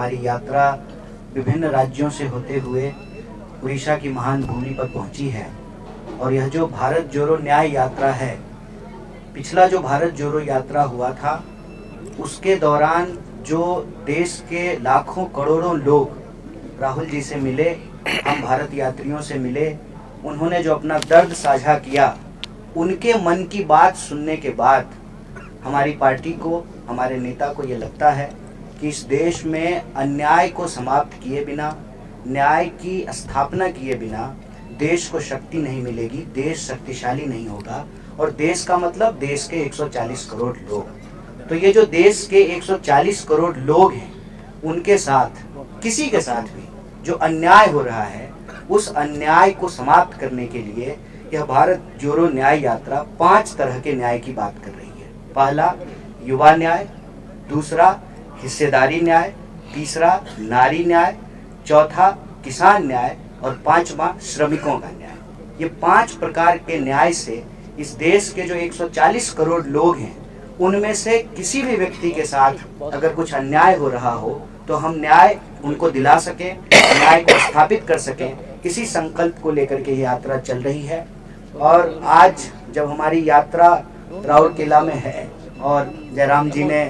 हमारी यात्रा विभिन्न राज्यों से होते हुए उड़ीसा की महान भूमि पर पहुंची है। और यह जो भारत जोड़ो न्याय यात्रा है, पिछला जो भारत जोड़ो यात्रा हुआ था उसके दौरान जो देश के लाखों करोड़ों लोग राहुल जी से मिले, हम भारत यात्रियों से मिले, उन्होंने जो अपना दर्द साझा किया, उनके मन की बात सुनने के बाद हमारी पार्टी को, हमारे नेता को ये लगता है कि इस देश में अन्याय को समाप्त किए बिना, न्याय की स्थापना किए बिना देश को शक्ति नहीं मिलेगी, देश शक्तिशाली नहीं होगा। और देश का मतलब देश के 140 करोड़ लोग। तो ये जो देश के 140 करोड़ लोग हैं, उनके साथ, किसी के साथ भी जो अन्याय हो रहा है, उस अन्याय को समाप्त करने के लिए यह भारत जोड़ो न्याय यात्रा 5 तरह के न्याय की बात कर रही है। पहला युवा न्याय, दूसरा हिस्सेदारी न्याय, तीसरा नारी न्याय, चौथा किसान न्याय और पांचवा श्रमिकों का न्याय। ये 5 प्रकार के न्याय से इस देश के जो 140 करोड़ लोग हैं, उनमें से किसी भी व्यक्ति के साथ अगर कुछ अन्याय हो रहा हो तो हम न्याय उनको दिला सकें, न्याय को स्थापित कर सकें, इसी संकल्प को लेकर के ये यात्रा चल रही है। और आज जब हमारी यात्रा राउरकेला में है और जयराम जी ने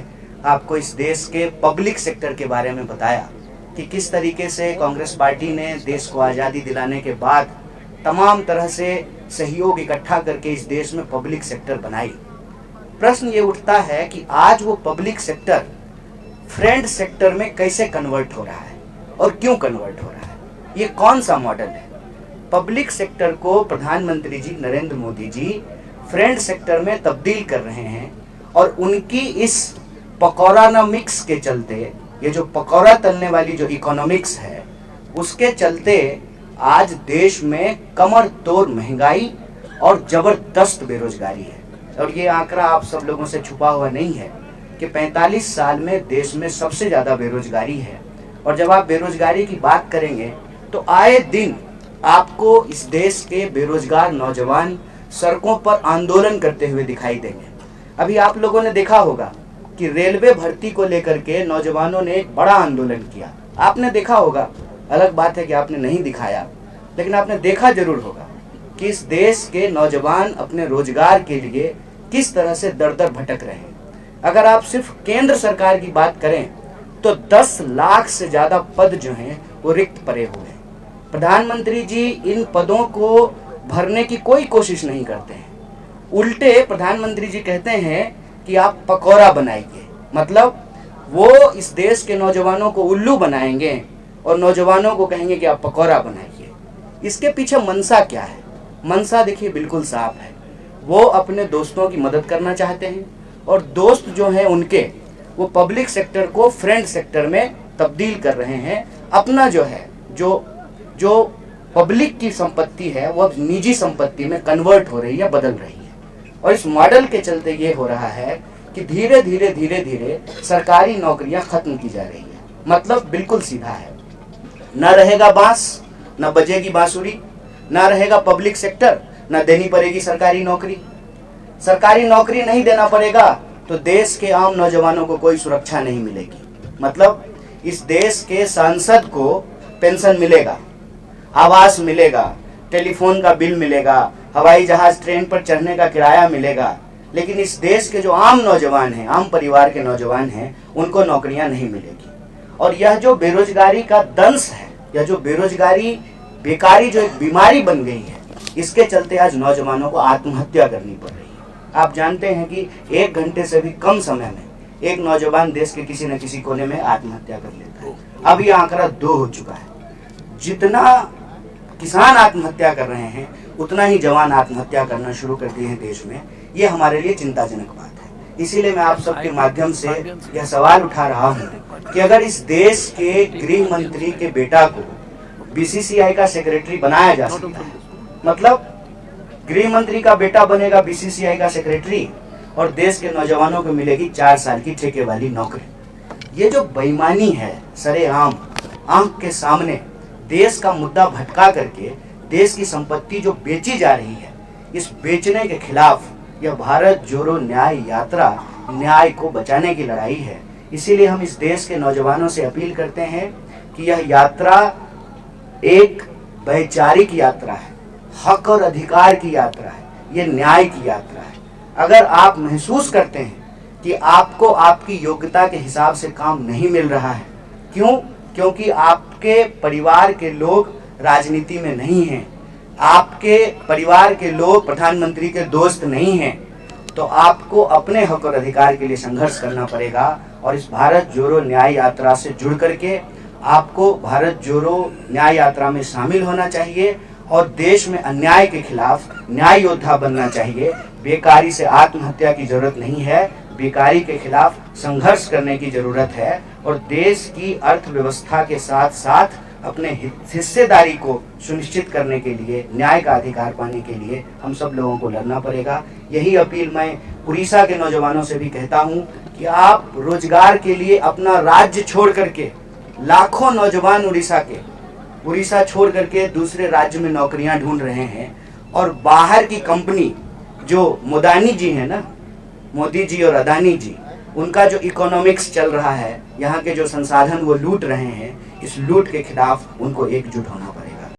आपको इस देश के पब्लिक सेक्टर के बारे में बताया कि किस तरीके से कांग्रेस पार्टी ने देश को आज़ादी दिलाने के बाद तमाम तरह से सहयोग इकट्ठा करके इस देश में पब्लिक सेक्टर बनाई, प्रश्न ये उठता है कि आज वो पब्लिक सेक्टर फ्रेंड सेक्टर में कैसे कन्वर्ट हो रहा है और क्यों कन्वर्ट हो रहा है, ये कौन सा मॉडल है। पब्लिक सेक्टर को प्रधानमंत्री जी नरेंद्र मोदी जी फ्रेंड सेक्टर में तब्दील कर रहे हैं और उनकी इस पकौड़ानॉमिक्स के चलते, ये जो पकौड़ा तलने वाली जो इकोनॉमिक्स है, उसके चलते आज देश में कमर तोड़ महंगाई और जबरदस्त बेरोजगारी है। और ये आंकड़ा आप सब लोगों से छुपा हुआ नहीं है कि 45 साल में देश में सबसे ज़्यादा बेरोजगारी है। और जब आप बेरोजगारी की बात करेंगे तो आए दिन आपको इस देश के बेरोजगार नौजवान सड़कों पर आंदोलन करते हुए दिखाई देंगे। अभी आप लोगों ने देखा होगा कि रेलवे भर्ती को लेकर के नौजवानों ने एक बड़ा आंदोलन किया। आपने देखा होगा, अलग बात है कि आपने नहीं दिखाया, लेकिन आपने देखा जरूर होगा कि इस देश के नौजवान अपने रोजगार के लिए किस तरह से दर दर भटक रहे हैं। अगर आप सिर्फ केंद्र सरकार की बात करें तो 10 लाख से ज़्यादा पद जो हैं वो रिक्त पड़े हुए हैं। प्रधानमंत्री जी इन पदों को भरने की कोई कोशिश नहीं करते हैं। उल्टे प्रधानमंत्री जी कहते हैं कि आप पकौड़ा बनाइए, मतलब वो इस देश के नौजवानों को उल्लू बनाएंगे और नौजवानों को कहेंगे कि आप पकौड़ा बनाइए। इसके पीछे मंशा क्या है? मंशा देखिए बिल्कुल साफ है। वो अपने दोस्तों की मदद करना चाहते हैं और दोस्त जो हैं उनके, वो पब्लिक सेक्टर को फ्रेंड सेक्टर में तब्दील कर रहे हैं। अपना जो है, जो पब्लिक की संपत्ति है वो अब निजी संपत्ति में कन्वर्ट हो रही है, बदल रही है। और इस मॉडल के चलते ये हो रहा है कि धीरे धीरे सरकारी नौकरियां खत्म की जा रही है। मतलब बिल्कुल सीधा है, न रहेगा बांस, न बजेगी बांसुरी, न रहेगा पब्लिक सेक्टर, न देनी पड़ेगी सरकारी नौकरी। सरकारी नौकरी नहीं देना पड़ेगा तो देश के आम नौजवानों को कोई सुरक्षा नहीं मिलेगी। मतलब इस देश के सांसद को पेंशन मिलेगा, आवास मिलेगा, टेलीफोन का बिल मिलेगा, हवाई जहाज ट्रेन पर चढ़ने का किराया मिलेगा, लेकिन इस देश के जो आम नौजवान हैं, आम परिवार के नौजवान हैं, उनको नौकरियां नहीं मिलेगी। और यह जो बेरोजगारी का दंश है, यह जो बेरोजगारी, बेकारी जो एक बीमारी बन गई है, इसके चलते आज नौजवानों को आत्महत्या करनी पड़ रही है। आप जानते हैं कि 1 घंटे से भी कम समय में एक नौजवान देश के किसी न किसी कोने में आत्महत्या कर लेता है। अब यह आंकड़ा 2 हो चुका है। जितना किसान आत्महत्या कर रहे हैं, उतना ही जवान आत्महत्या करना शुरू कर दिए हैं देश में। ये हमारे लिए चिंताजनक बात है। इसीलिए मैं आप सबके माध्यम से यह सवाल उठा रहा हूँ कि अगर इस देश के गृह मंत्री के बेटा को बीसीसीआई का सेक्रेटरी बनाया जा सकता है, मतलब गृह मंत्री का बेटा बनेगा बीसीसीआई का सेक्रेटरी और देश के नौजवानों को मिलेगी 4 साल की ठेके वाली नौकरी। ये जो बेईमानी है, सरेआम आंख के सामने देश का मुद्दा भटका करके देश की संपत्ति जो बेची जा रही है, इस बेचने के खिलाफ यह भारत जोड़ो न्याय यात्रा न्याय को बचाने की लड़ाई है। इसीलिए हम इस देश के नौजवानों से अपील करते हैं कि यह यात्रा एक वैचारिक यात्रा है, हक और अधिकार की यात्रा है, ये न्याय की यात्रा है। अगर आप महसूस करते हैं कि आपको आपकी योग्यता के हिसाब से काम नहीं मिल रहा है, क्यों? क्योंकि आपके परिवार के लोग राजनीति में नहीं हैं, आपके परिवार के लोग प्रधानमंत्री के दोस्त नहीं हैं, तो आपको अपने हक और अधिकार के लिए संघर्ष करना पड़ेगा। और इस भारत जोड़ो न्याय यात्रा से जुड़ करके आपको भारत जोड़ो न्याय यात्रा में शामिल होना चाहिए और देश में अन्याय के खिलाफ न्याय योद्धा बनना चाहिए। बेकारी से आत्महत्या की जरूरत नहीं है, बेकारी के खिलाफ संघर्ष करने की जरूरत है और देश की अर्थव्यवस्था के साथ साथ अपने हिस्सेदारी को सुनिश्चित करने के लिए, न्याय का अधिकार पाने के लिए हम सब लोगों को लड़ना पड़ेगा। यही अपील मैं उड़ीसा के नौजवानों से भी कहता हूं कि आप रोजगार के लिए अपना राज्य छोड़ करके, लाखों नौजवान उड़ीसा छोड़ करके दूसरे राज्य में नौकरियां ढूंढ रहे हैं और बाहर की कंपनी जो मोदानी जी है ना, मोदी जी और अदानी जी, उनका जो इकोनॉमिक्स चल रहा है, यहाँ के जो संसाधन वो लूट रहे हैं, इस लूट के खिलाफ उनको एकजुट होना पड़ेगा।